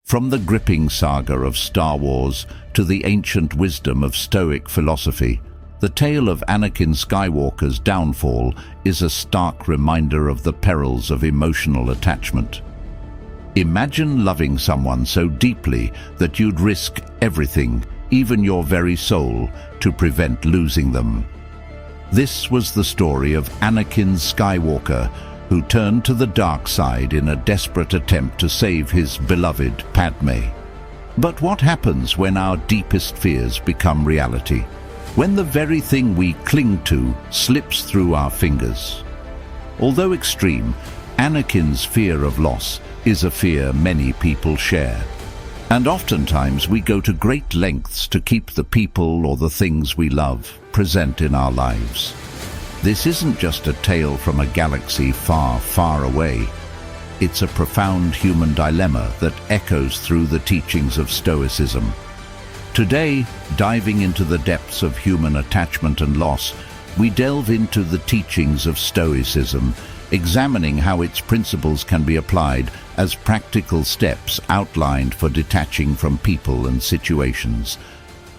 From the gripping saga of Star Wars to the ancient wisdom of Stoic philosophy, the tale of Anakin Skywalker's downfall is a stark reminder of the perils of emotional attachment. Imagine loving someone so deeply that you'd risk everything, even your very soul, to prevent losing them. This was the story of Anakin Skywalker, who turned to the dark side in a desperate attempt to save his beloved Padme. But what happens when our deepest fears become reality? When the very thing we cling to slips through our fingers? Although extreme, Anakin's fear of loss is a fear many people share. And oftentimes we go to great lengths to keep the people or the things we love present in our lives. This isn't just a tale from a galaxy far, far away. It's a profound human dilemma that echoes through the teachings of Stoicism. Today, diving into the depths of human attachment and loss, we delve into the teachings of Stoicism, examining how its principles can be applied as practical steps outlined for detaching from people and situations.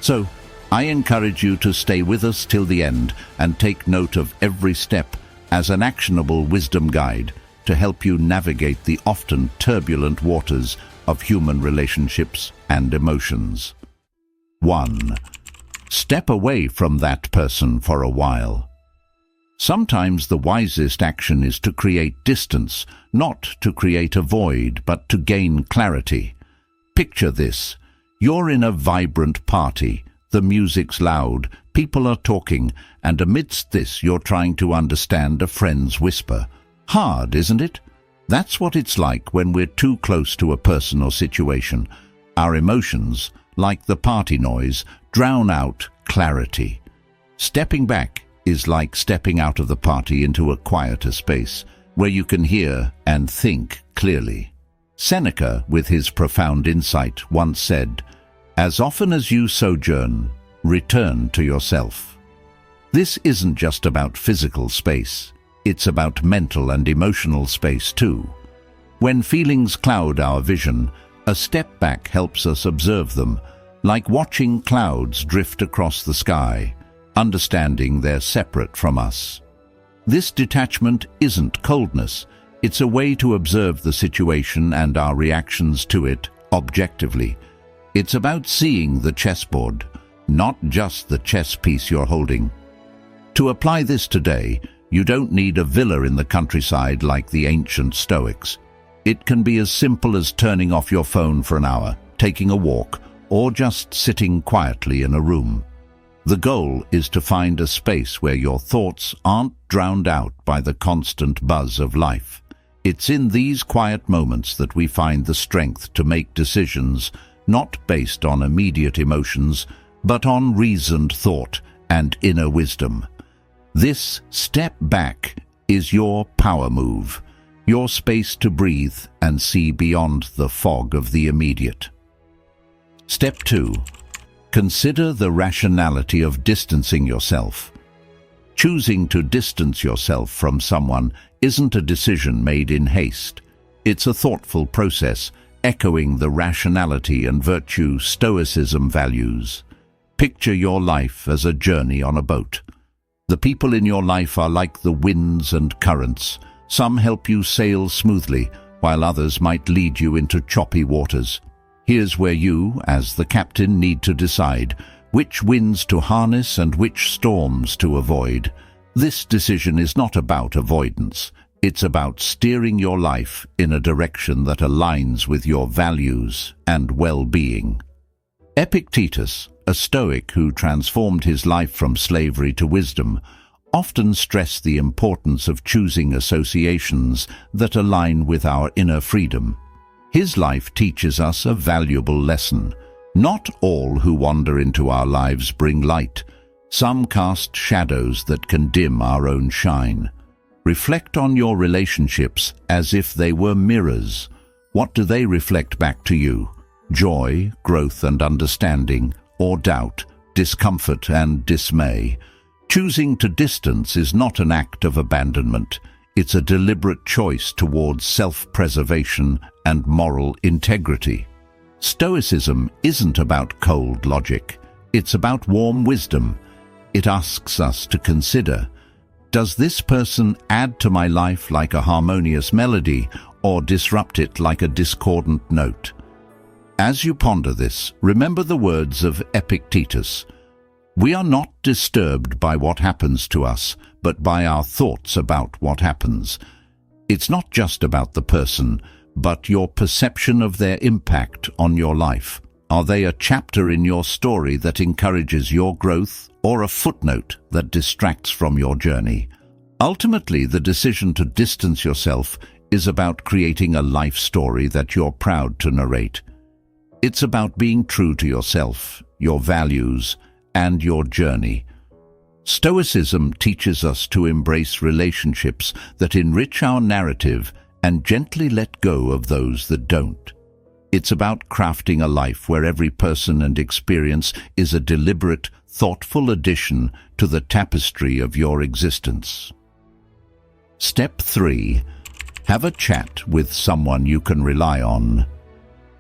So, I encourage you to stay with us till the end and take note of every step as an actionable wisdom guide to help you navigate the often turbulent waters of human relationships and emotions. 1. Step away from that person for a while. Sometimes the wisest action is to create distance, not to create a void, but to gain clarity. Picture this. You're in a vibrant party. The music's loud, people are talking, and amidst this you're trying to understand a friend's whisper. Hard, isn't it? That's what it's like when we're too close to a person or situation. Our emotions, like the party noise, drown out clarity. Stepping back is like stepping out of the party into a quieter space, where you can hear and think clearly. Seneca, with his profound insight, once said, "As often as you sojourn, return to yourself." This isn't just about physical space. It's about mental and emotional space too. When feelings cloud our vision, a step back helps us observe them, like watching clouds drift across the sky, understanding they're separate from us. This detachment isn't coldness. It's a way to observe the situation and our reactions to it objectively. It's about seeing the chessboard, not just the chess piece you're holding. To apply this today, you don't need a villa in the countryside like the ancient Stoics. It can be as simple as turning off your phone for an hour, taking a walk, or just sitting quietly in a room. The goal is to find a space where your thoughts aren't drowned out by the constant buzz of life. It's in these quiet moments that we find the strength to make decisions not based on immediate emotions, but on reasoned thought and inner wisdom. This step back is your power move, your space to breathe and see beyond the fog of the immediate. Step 2. Consider the rationality of distancing yourself. Choosing to distance yourself from someone isn't a decision made in haste. It's a thoughtful process, echoing the rationality and virtue Stoicism values. Picture your life as a journey on a boat. The people in your life are like the winds and currents. Some help you sail smoothly, while others might lead you into choppy waters. Here's where you, as the captain, need to decide which winds to harness and which storms to avoid. This decision is not about avoidance. It's about steering your life in a direction that aligns with your values and well-being. Epictetus, a Stoic who transformed his life from slavery to wisdom, often stressed the importance of choosing associations that align with our inner freedom. His life teaches us a valuable lesson. Not all who wander into our lives bring light. Some cast shadows that can dim our own shine. Reflect on your relationships as if they were mirrors. What do they reflect back to you? Joy, growth and understanding, or doubt, discomfort and dismay? Choosing to distance is not an act of abandonment. It's a deliberate choice towards self-preservation and moral integrity. Stoicism isn't about cold logic. It's about warm wisdom. It asks us to consider, does this person add to my life like a harmonious melody or disrupt it like a discordant note? As you ponder this, remember the words of Epictetus. We are not disturbed by what happens to us, but by our thoughts about what happens. It's not just about the person, but your perception of their impact on your life. Are they a chapter in your story that encourages your growth, or a footnote that distracts from your journey? Ultimately, the decision to distance yourself is about creating a life story that you're proud to narrate. It's about being true to yourself, your values, and your journey. Stoicism teaches us to embrace relationships that enrich our narrative and gently let go of those that don't. It's about crafting a life where every person and experience is a deliberate, thoughtful addition to the tapestry of your existence. Step 3. Have a chat with someone you can rely on.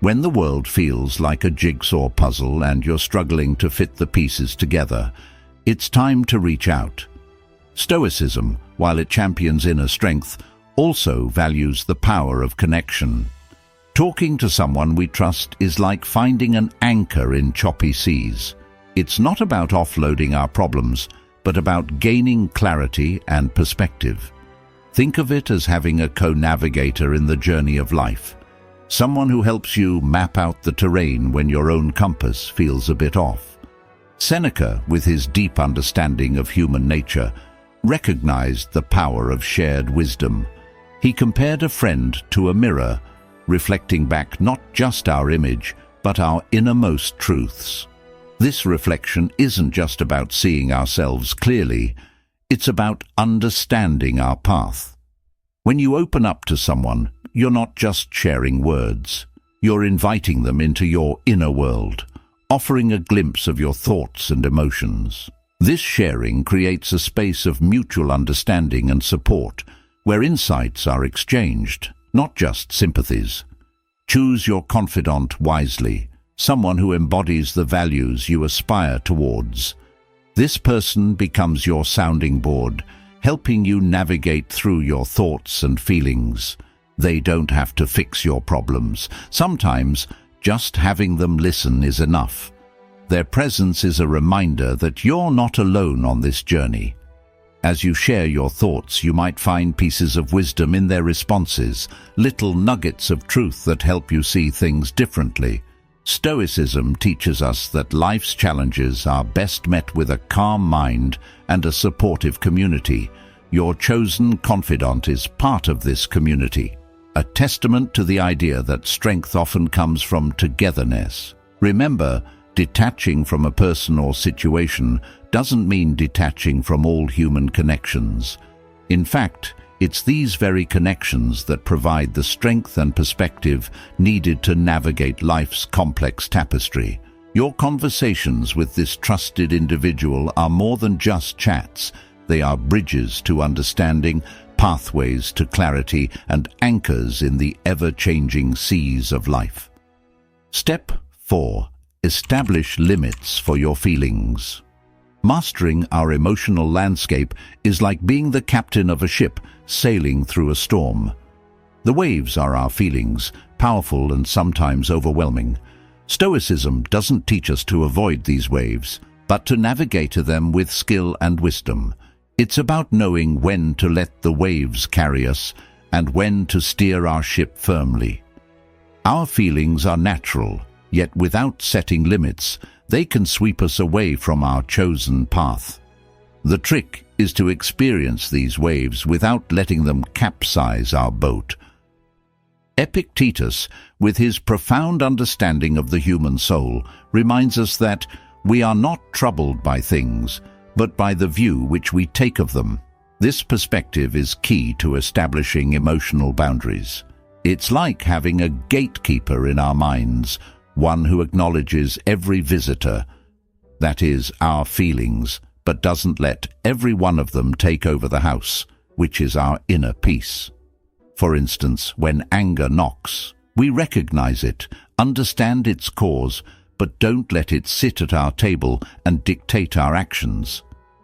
When the world feels like a jigsaw puzzle and you're struggling to fit the pieces together, it's time to reach out. Stoicism, while it champions inner strength, also values the power of connection. Talking to someone we trust is like finding an anchor in choppy seas. It's not about offloading our problems, but about gaining clarity and perspective. Think of it as having a co-navigator in the journey of life. Someone who helps you map out the terrain when your own compass feels a bit off. Seneca, with his deep understanding of human nature, recognized the power of shared wisdom. He compared a friend to a mirror, reflecting back not just our image, but our innermost truths. This reflection isn't just about seeing ourselves clearly, it's about understanding our path. When you open up to someone, you're not just sharing words. You're inviting them into your inner world, offering a glimpse of your thoughts and emotions. This sharing creates a space of mutual understanding and support, where insights are exchanged, not just sympathies. Choose your confidant wisely, someone who embodies the values you aspire towards. This person becomes your sounding board, helping you navigate through your thoughts and feelings. They don't have to fix your problems. Sometimes, just having them listen is enough. Their presence is a reminder that you're not alone on this journey. As you share your thoughts, you might find pieces of wisdom in their responses, little nuggets of truth that help you see things differently. Stoicism teaches us that life's challenges are best met with a calm mind and a supportive community. Your chosen confidant is part of this community, a testament to the idea that strength often comes from togetherness. Remember, detaching from a person or situation doesn't mean detaching from all human connections. In fact, it's these very connections that provide the strength and perspective needed to navigate life's complex tapestry. Your conversations with this trusted individual are more than just chats. They are bridges to understanding, pathways to clarity, and anchors in the ever-changing seas of life. Step 4. Establish limits for your feelings. Mastering our emotional landscape is like being the captain of a ship sailing through a storm. The waves are our feelings, powerful and sometimes overwhelming. Stoicism doesn't teach us to avoid these waves, but to navigate them with skill and wisdom. It's about knowing when to let the waves carry us and when to steer our ship firmly. Our feelings are natural, yet without setting limits, they can sweep us away from our chosen path. The trick is to experience these waves without letting them capsize our boat. Epictetus, with his profound understanding of the human soul, reminds us that we are not troubled by things, but by the view which we take of them. This perspective is key to establishing emotional boundaries. It's like having a gatekeeper in our minds, one who acknowledges every visitor, that is, our feelings, but doesn't let every one of them take over the house, which is our inner peace. For instance, when anger knocks, we recognize it, Understand its cause, but don't let it sit at our table and dictate our actions.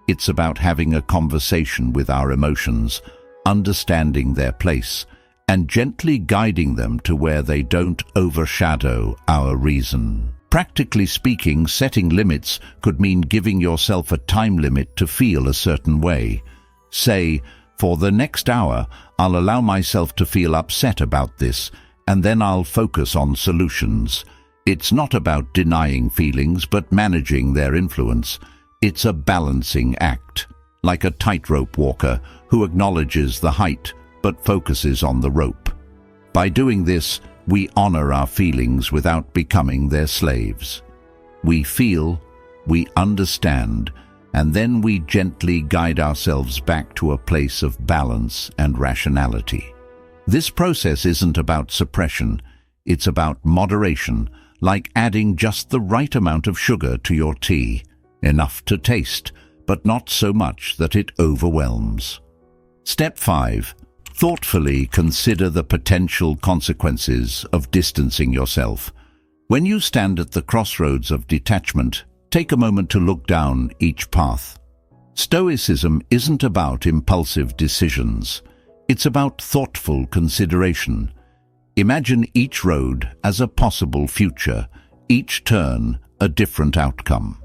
It's about having a conversation with our emotions, understanding their place, and gently guiding them to where they don't overshadow our reason. Practically speaking, setting limits could mean giving yourself a time limit to feel a certain way. Say, for the next hour, I'll allow myself to feel upset about this, and then I'll focus on solutions. It's not about denying feelings, but managing their influence. It's a balancing act, like a tightrope walker who acknowledges the height but focuses on the rope. By doing this, we honor our feelings without becoming their slaves. We feel, we understand, and then we gently guide ourselves back to a place of balance and rationality. This process isn't about suppression, it's about moderation, like adding just the right amount of sugar to your tea, enough to taste, but not so much that it overwhelms. Step 5. Thoughtfully consider the potential consequences of distancing yourself. When you stand at the crossroads of detachment, take a moment to look down each path. Stoicism isn't about impulsive decisions. It's about thoughtful consideration. Imagine each road as a possible future, each turn a different outcome.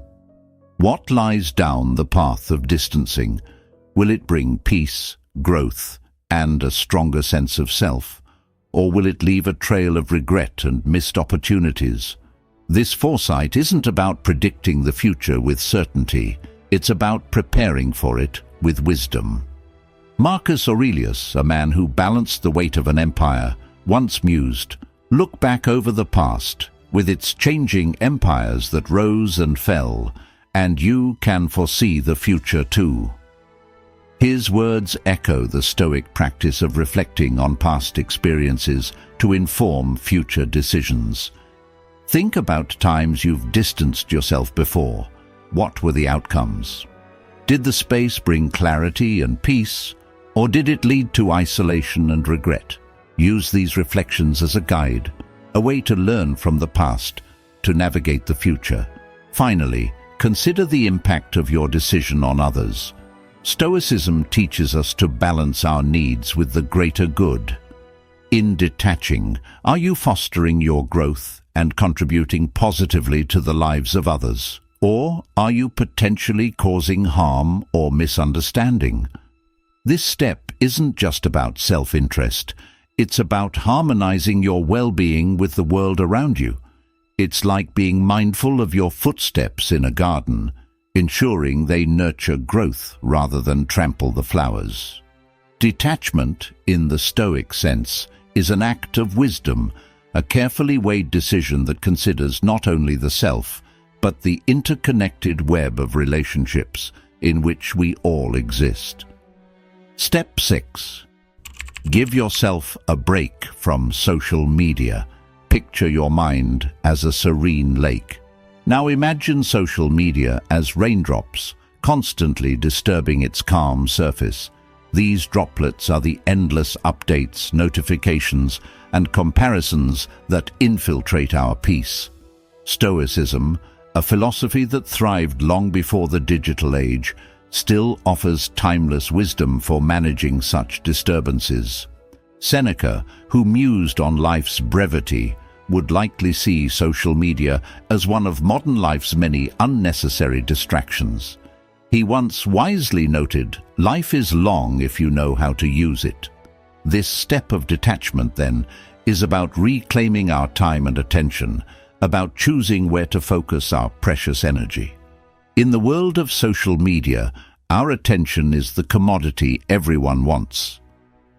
What lies down the path of distancing? Will it bring peace, growth, and a stronger sense of self? Or will it leave a trail of regret and missed opportunities? This foresight isn't about predicting the future with certainty. It's about preparing for it with wisdom. Marcus Aurelius, a man who balanced the weight of an empire, once mused, "Look back over the past, with its changing empires that rose and fell, and you can foresee the future too." His words echo the Stoic practice of reflecting on past experiences to inform future decisions. Think about times you've distanced yourself before. What were the outcomes? Did the space bring clarity and peace, or did it lead to isolation and regret? Use these reflections as a guide, a way to learn from the past, to navigate the future. Finally, consider the impact of your decision on others. Stoicism teaches us to balance our needs with the greater good. In detaching, are you fostering your growth and contributing positively to the lives of others? Or are you potentially causing harm or misunderstanding? This step isn't just about self-interest. It's about harmonizing your well-being with the world around you. It's like being mindful of your footsteps in a garden, ensuring they nurture growth rather than trample the flowers. Detachment, in the Stoic sense, is an act of wisdom, a carefully weighed decision that considers not only the self, but the interconnected web of relationships in which we all exist. Step 6. Give yourself a break from social media. Picture your mind as a serene lake. Now imagine social media as raindrops, constantly disturbing its calm surface. These droplets are the endless updates, notifications, and comparisons that infiltrate our peace. Stoicism, a philosophy that thrived long before the digital age, still offers timeless wisdom for managing such disturbances. Seneca, who mused on life's brevity, would likely see social media as one of modern life's many unnecessary distractions. He once wisely noted, "Life is long if you know how to use it." This step of detachment, then, is about reclaiming our time and attention, about choosing where to focus our precious energy. In the world of social media, our attention is the commodity everyone wants.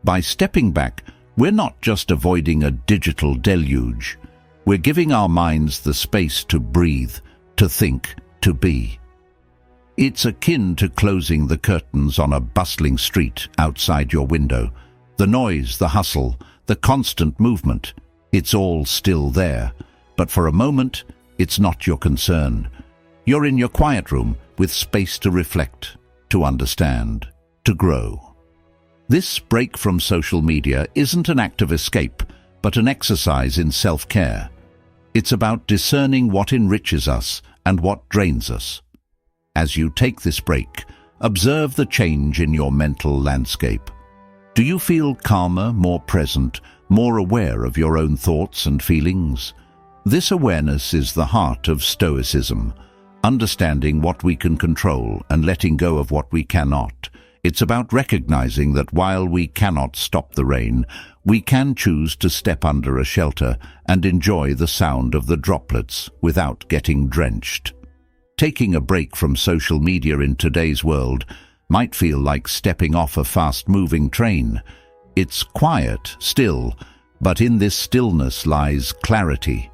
By stepping back, we're not just avoiding a digital deluge. We're giving our minds the space to breathe, to think, to be. It's akin to closing the curtains on a bustling street outside your window. The noise, the hustle, the constant movement, it's all still there. But for a moment, it's not your concern. You're in your quiet room with space to reflect, to understand, to grow. This break from social media isn't an act of escape, but an exercise in self-care. It's about discerning what enriches us and what drains us. As you take this break, observe the change in your mental landscape. Do you feel calmer, more present, more aware of your own thoughts and feelings? This awareness is the heart of Stoicism, understanding what we can control and letting go of what we cannot. It's about recognizing that while we cannot stop the rain, we can choose to step under a shelter and enjoy the sound of the droplets without getting drenched. Taking a break from social media in today's world might feel like stepping off a fast-moving train. It's quiet, still, but in this stillness lies clarity.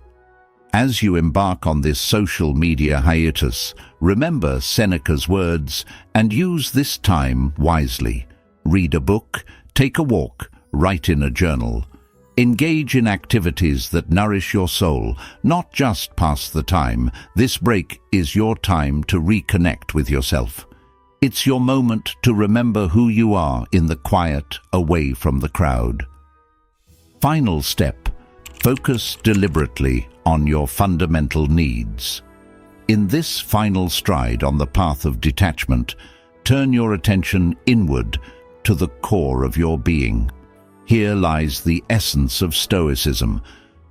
As you embark on this social media hiatus, remember Seneca's words and use this time wisely. Read a book, take a walk, write in a journal. Engage in activities that nourish your soul, not just pass the time. This break is your time to reconnect with yourself. It's your moment to remember who you are in the quiet, away from the crowd. Final step: focus deliberately on your fundamental needs. In this final stride on the path of detachment, turn your attention inward to the core of your being. Here lies the essence of Stoicism,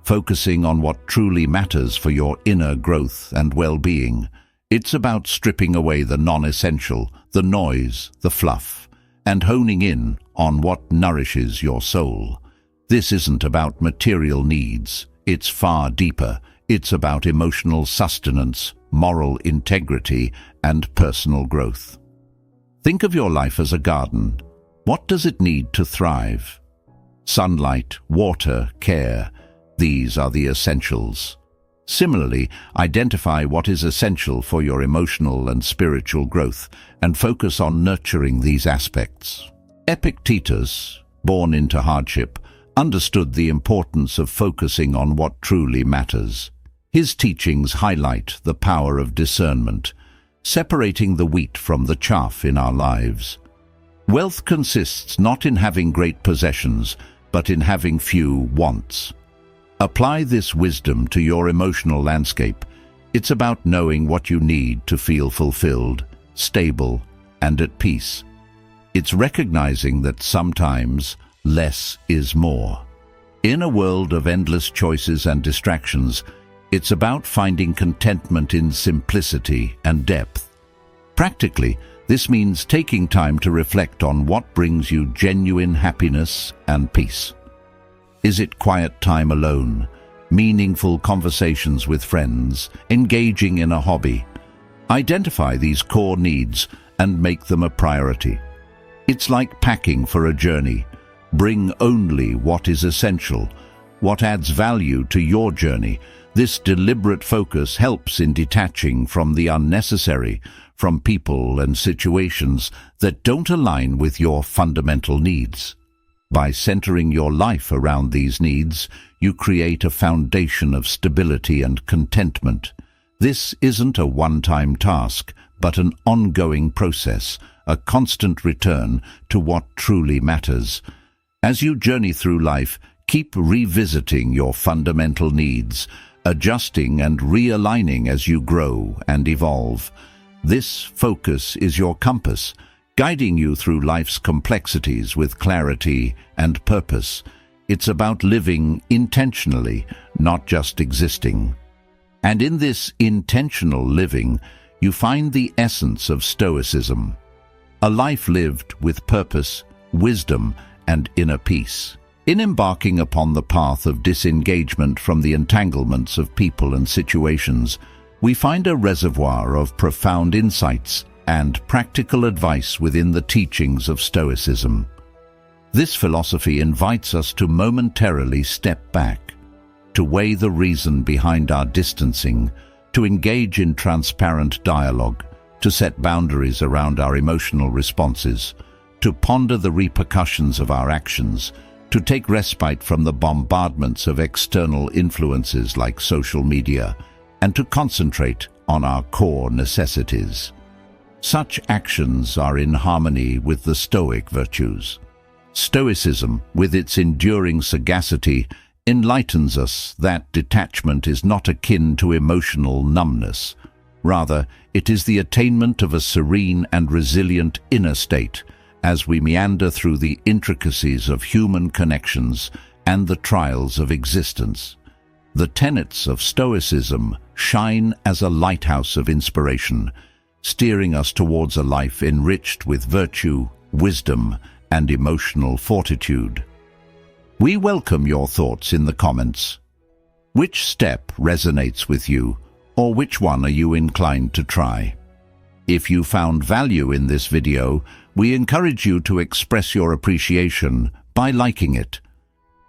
focusing on what truly matters for your inner growth and well-being. It's about stripping away the non-essential, the noise, the fluff, and honing in on what nourishes your soul. This isn't about material needs. It's far deeper. It's about emotional sustenance, moral integrity, and personal growth. Think of your life as a garden. What does it need to thrive? Sunlight, water, care. These are the essentials. Similarly, identify what is essential for your emotional and spiritual growth and focus on nurturing these aspects. Epictetus, born into hardship, understood the importance of focusing on what truly matters. His teachings highlight the power of discernment, separating the wheat from the chaff in our lives. Wealth consists not in having great possessions, but in having few wants. Apply this wisdom to your emotional landscape. It's about knowing what you need to feel fulfilled, stable, and at peace. It's recognizing that sometimes less is more. In a world of endless choices and distractions, it's about finding contentment in simplicity and depth. Practically, this means taking time to reflect on what brings you genuine happiness and peace. Is it quiet time alone, meaningful conversations with friends, engaging in a hobby? Identify these core needs and make them a priority. It's like packing for a journey. Bring only what is essential, what adds value to your journey. This deliberate focus helps in detaching from the unnecessary, from people and situations that don't align with your fundamental needs. By centering your life around these needs, you create a foundation of stability and contentment. This isn't a one-time task, but an ongoing process, a constant return to what truly matters. As you journey through life, keep revisiting your fundamental needs, adjusting and realigning as you grow and evolve. This focus is your compass, guiding you through life's complexities with clarity and purpose. It's about living intentionally, not just existing. And in this intentional living, you find the essence of Stoicism, a life lived with purpose, wisdom, and inner peace. In embarking upon the path of disengagement from the entanglements of people and situations, we find a reservoir of profound insights and practical advice within the teachings of Stoicism. This philosophy invites us to momentarily step back, to weigh the reason behind our distancing, to engage in transparent dialogue, to set boundaries around our emotional responses, to ponder the repercussions of our actions, to take respite from the bombardments of external influences like social media, and to concentrate on our core necessities. Such actions are in harmony with the Stoic virtues. Stoicism, with its enduring sagacity, enlightens us that detachment is not akin to emotional numbness. Rather, it is the attainment of a serene and resilient inner state as we meander through the intricacies of human connections and the trials of existence. The tenets of Stoicism shine as a lighthouse of inspiration, steering us towards a life enriched with virtue, wisdom, and emotional fortitude. We welcome your thoughts in the comments. Which step resonates with you, or which one are you inclined to try? If you found value in this video, we encourage you to express your appreciation by liking it.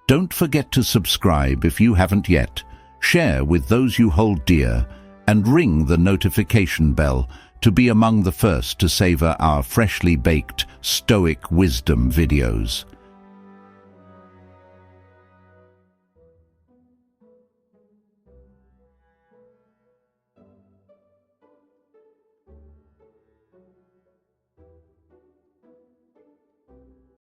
Don't forget to subscribe if you haven't yet, share with those you hold dear, and ring the notification bell to be among the first to savor our freshly baked Stoic wisdom videos.